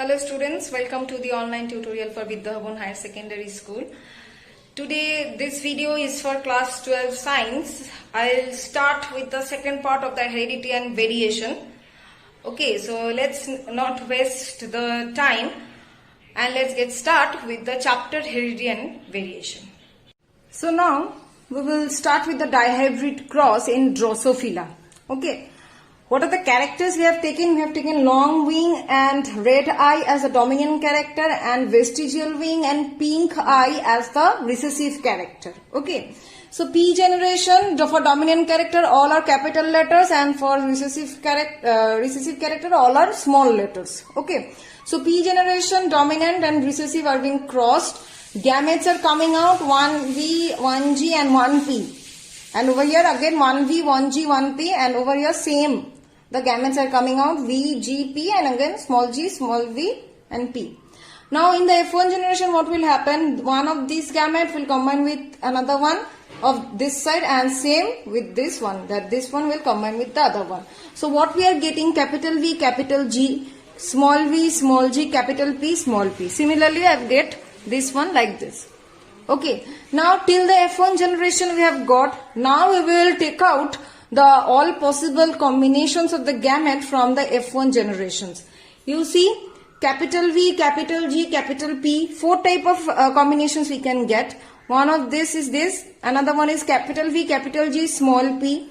Hello students, welcome to the online tutorial for Vidyavan Higher Secondary School. Today this video is for class 12 science. I'll start with the second part of the heredity and variation. Okay, so let's not waste the time and let's get started with the chapter heredity and variation. So now we will start with the dihybrid cross in Drosophila. Okay. What are the characters we have taken? We have taken long wing and red eye as a dominant character and vestigial wing and pink eye as the recessive character. Okay. So P generation for dominant character all are capital letters and for recessive character all are small letters. Okay. So P generation, dominant and recessive are being crossed. Gametes are coming out 1V, 1G and 1P. And over here again 1V, 1G, 1P and over here same. The gametes are coming out V, G, P and again small g, small v and P. Now in the F1 generation what will happen? One of these gametes will combine with another one of this side and same with this one. That this one will combine with the other one. So what we are getting? Capital V, capital G, small v, small g, capital P, small p. Similarly I get this one like this. Okay. Now till the F1 generation we have got. Now we will take out the all possible combinations of the gamete from the F1 generations. You see, capital V, capital G, capital P, four type of combinations we can get. One of this is this, another one is capital V, capital G, small p.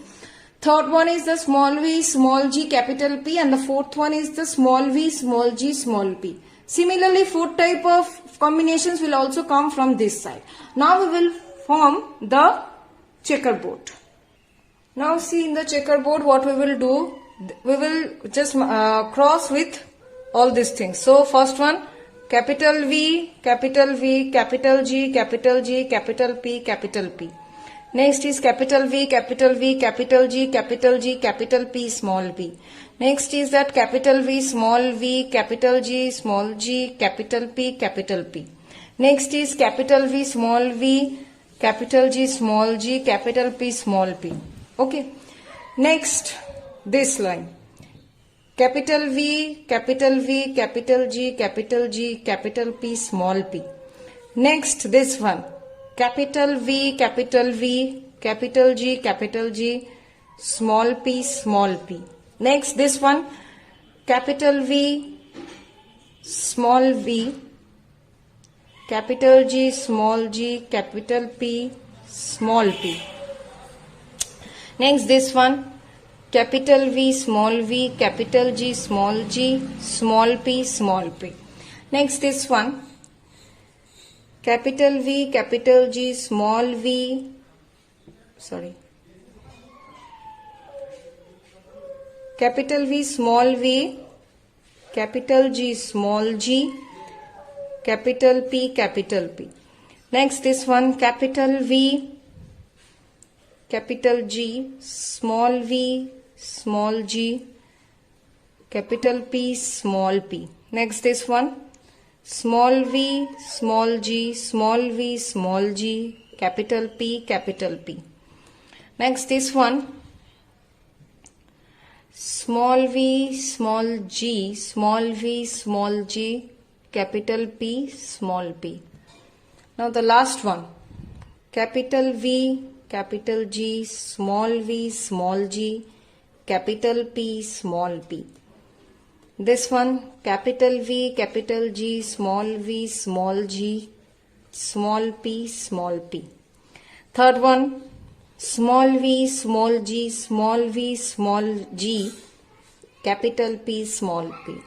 Third one is the small v, small g, capital P, and the fourth one is the small v, small g, small p. Similarly, fourth type of combinations will also come from this side. Now we will form the checkerboard. Now see in the checkerboard what we will do. We will just cross with all these things. So first one capital V, capital V, capital G, capital G, capital P, capital P. Next is capital V, capital V, capital G, capital G, capital P, small p. Next is that capital V, small v, capital G, small g, capital P, capital P. Next is capital V, small v, capital G, small g, capital P, small p. Okay. Next, this line. Capital V, capital V, capital G, capital G, capital P, small p. Next, this one. Capital V, capital V, capital G, small p, small p. Next, this one. Capital V, small v, capital G, small g, capital P, small p. Next this one, capital V, small v, capital G, small g, small p, small p. Next this one, capital V, capital G, small v, capital V, small v, capital G, small g, capital P, capital P. Next this one, capital V, capital G, small v, small g, capital P, small p. Next this one, small v, small g, small v, small g, capital P, capital P. Next this one, small v, small g, small v, small g, capital P, small p. Now the last one, capital V, capital G, small v, small g, capital P, small p. This one, capital V, capital G, small v, small g, small p, small p. Third one, small v, small g, small v, small g, capital P, small p.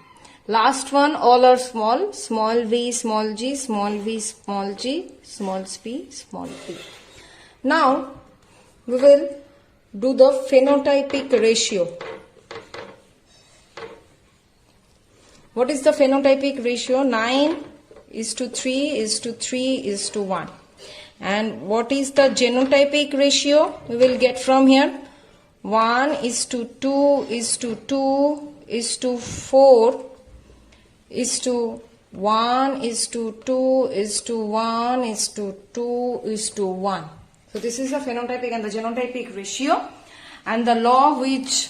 Last one, all are small, small v, small g, small v, small g, small p, small p. Now, we will do the phenotypic ratio. What is the phenotypic ratio? 9:3:3:1. And what is the genotypic ratio? We will get from here 1:2:2:1:1:2:1. So this is the phenotypic and the genotypic ratio, and the law which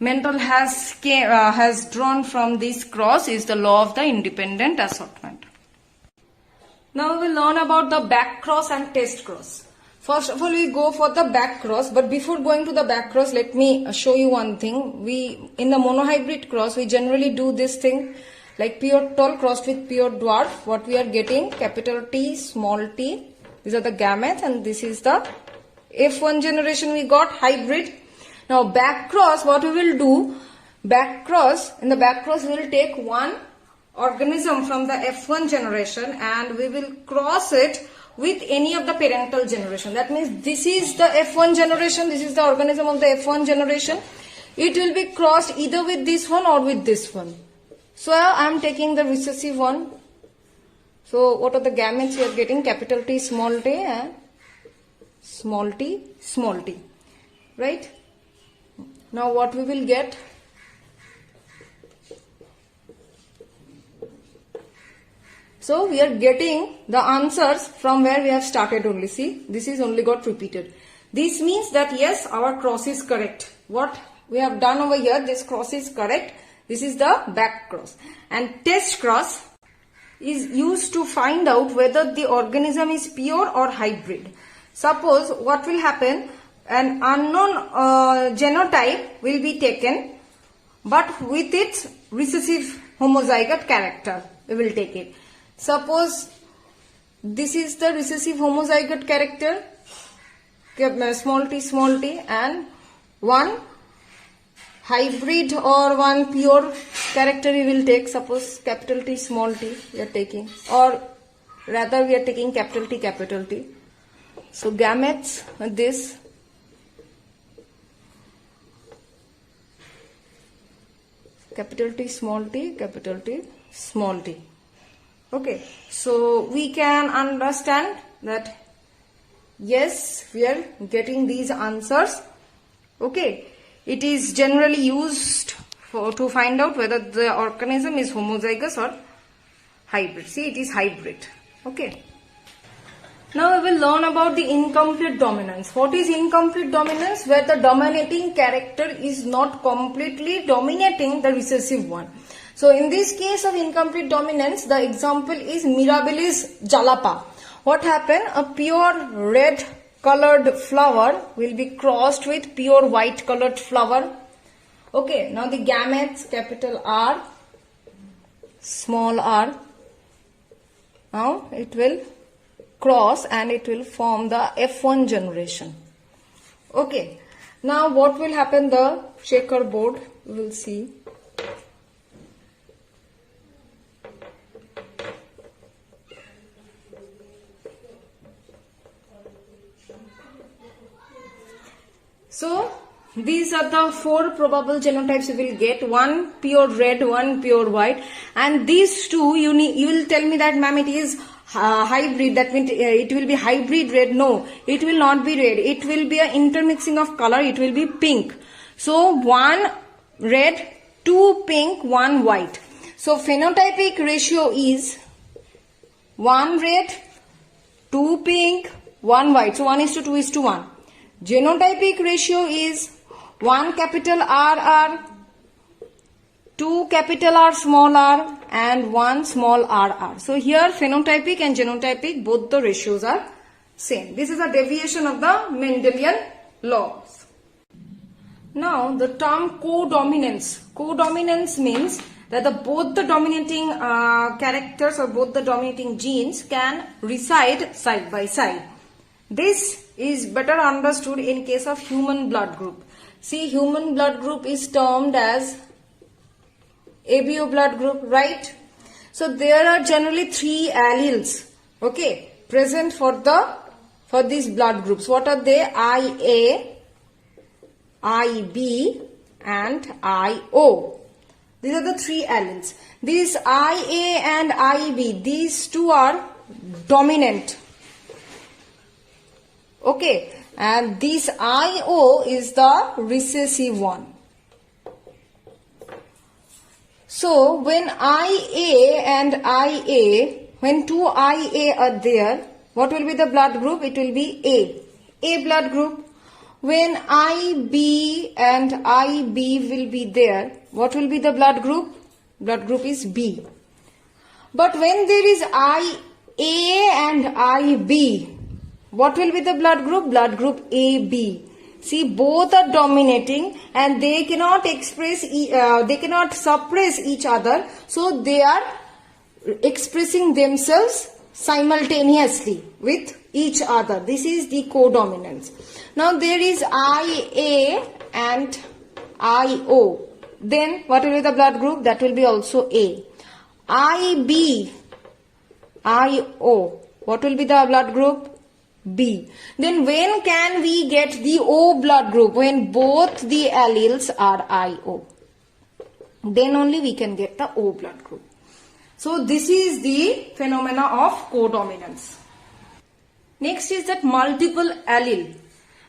Mendel has drawn from this cross is the law of the independent assortment. Now we will learn about the back cross and test cross. First of all, we go for the back cross, but before going to the back cross, let me show you one thing. In the monohybrid cross, we generally do this thing like pure tall crossed with pure dwarf. What we are getting, capital T, small t. These are the gametes, and this is the F1 generation we got, hybrid. Now back cross, what we will do, in the back cross we will take one organism from the F1 generation and we will cross it with any of the parental generation. That means this is the F1 generation, this is the organism of the F1 generation. It will be crossed either with this one or with this one. So I am taking the recessive one. So what are the gametes we are getting? Capital T, small t and small t, small t. Right? Now what we will get? So we are getting the answers from where we have started only. See, this is only got repeated. This means that yes, our cross is correct. What we have done over here, this cross is correct. This is the back cross. And test cross is used to find out whether the organism is pure or hybrid. Suppose what will happen, an unknown genotype will be taken, but with its recessive homozygote character, we will take it. Suppose this is the recessive homozygote character, small t, and one hybrid or one pure character we will take. Suppose capital T, small t we are taking, or rather we are taking capital T, capital T. So gametes this. Capital T, small t, capital T, small t. Okay, so we can understand that yes, we are getting these answers. Okay, it is generally used to find out whether the organism is homozygous or hybrid. See, it is hybrid. Okay. Now we will learn about the incomplete dominance. What is incomplete dominance? Where the dominating character is not completely dominating the recessive one. So in this case of incomplete dominance, the example is Mirabilis jalapa. What happened? A pure red colored flower will be crossed with pure white colored flower. Okay, now the gametes, capital R, small r. Now it will cross and it will form the F1 generation. Okay, now what will happen? The checkerboard, we will see. So these are the four probable genotypes you will get. One pure red, one pure white, and these two you will tell me that ma'am it is hybrid. That means it will be hybrid red. No, it will not be red. It will be an intermixing of color. It will be pink. So one red, two pink, one white. So phenotypic ratio is one red, two pink, one white. So 1:2:1. Genotypic ratio is 1 capital RR, 2 capital R small r, and 1 small rr. So here phenotypic and genotypic, both the ratios are same. This is a deviation of the Mendelian laws. Now the term codominance. Codominance means that both the dominating characters or both the dominating genes can reside side by side. This is better understood in case of human blood group. See, human blood group is termed as ABO blood group, right? So there are generally 3 alleles, okay, present for these blood groups. What are they? IA, IB, and IO. These are the 3 alleles. These IA and IB, these two are dominant. Okay, and this IO is the recessive one. So when IA and IA, when two IA are there, what will be the blood group? It will be A blood group. when IB and IB will be there, what will be the blood group? Blood group is B. But when there is IA and IB, what will be the blood group? Blood group AB. See, both are dominating and they cannot they cannot suppress each other. So they are expressing themselves simultaneously with each other. This is the codominance. Now there is IA and IO. Then what will be the blood group? That will be also A. IB, IO. What will be the blood group? B. Then when can we get the O blood group? When both the alleles are IO. Then only we can get the O blood group. So this is the phenomena of codominance. Next is that multiple allele.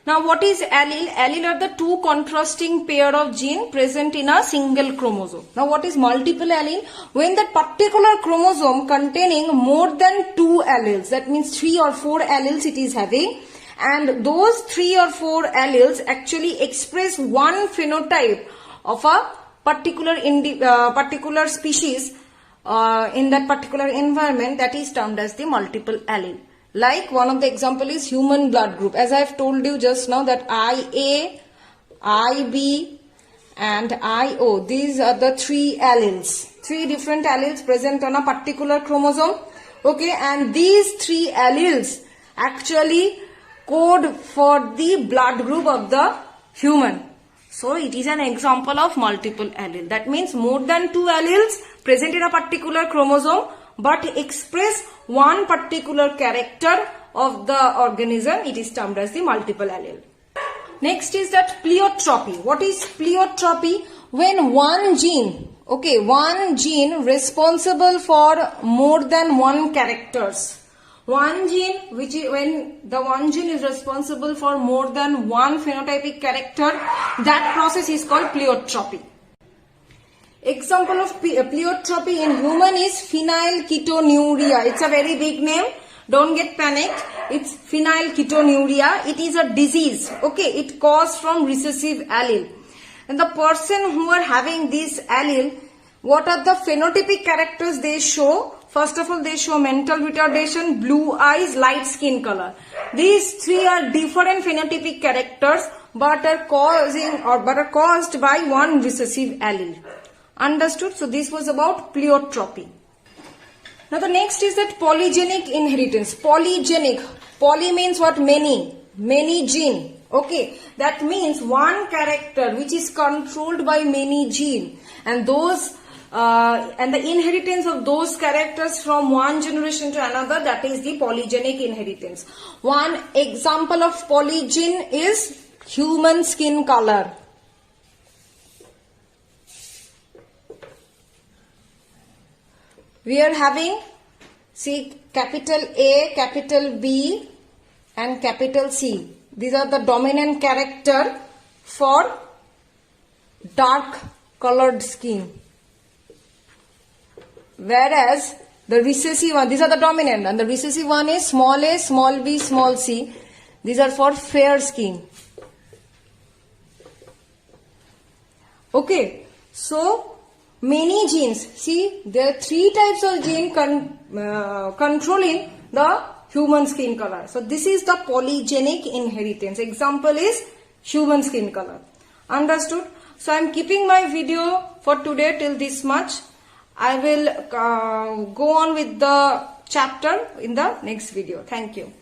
Now what is allele? Allele are the two contrasting pair of gene present in a single chromosome. Now what is multiple allele? When that particular chromosome containing more than two alleles, that means 3 or 4 alleles it is having, and those 3 or 4 alleles actually express one phenotype of a particular species in that particular environment, that is termed as the multiple allele. Like one of the example is human blood group. As I have told you just now that IA, IB and IO, these are the 3 alleles. 3 different alleles present on a particular chromosome. Okay, and these 3 alleles actually code for the blood group of the human. So it is an example of multiple allele. That means more than 2 alleles present in a particular chromosome but express one particular character of the organism. It is termed as the multiple allele. Next is that pleiotropy. What is pleiotropy? When one gene, one gene responsible for more than one characters. One gene when the one gene is responsible for more than one phenotypic character, that process is called pleiotropy. Example of pleiotropy in human is phenylketonuria. It's a very big name. Don't get panicked. It's phenylketonuria. It is a disease. It caused from recessive allele. And the person who are having this allele, what are the phenotypic characters they show? First of all, they show mental retardation, blue eyes, light skin color. These 3 are different phenotypic characters but are caused by one recessive allele. Understood? So this was about pleiotropy. Now the next is that polygenic inheritance. Polygenic. Poly means what? Many. Many gene. That means one character which is controlled by many gene, and those and the inheritance of those characters from one generation to another, that is the polygenic inheritance. One example of polygene is human skin color. We are having, see, capital A, capital B and capital C. These are the dominant character for dark colored skin. Whereas the recessive one, these are the dominant, and the recessive one is small a, small b, small c. These are for fair skin. So many genes. See, there are 3 types of gene controlling the human skin color. So this is the polygenic inheritance. Example is human skin color. Understood? So I am keeping my video for today till this much. I will go on with the chapter in the next video. Thank you.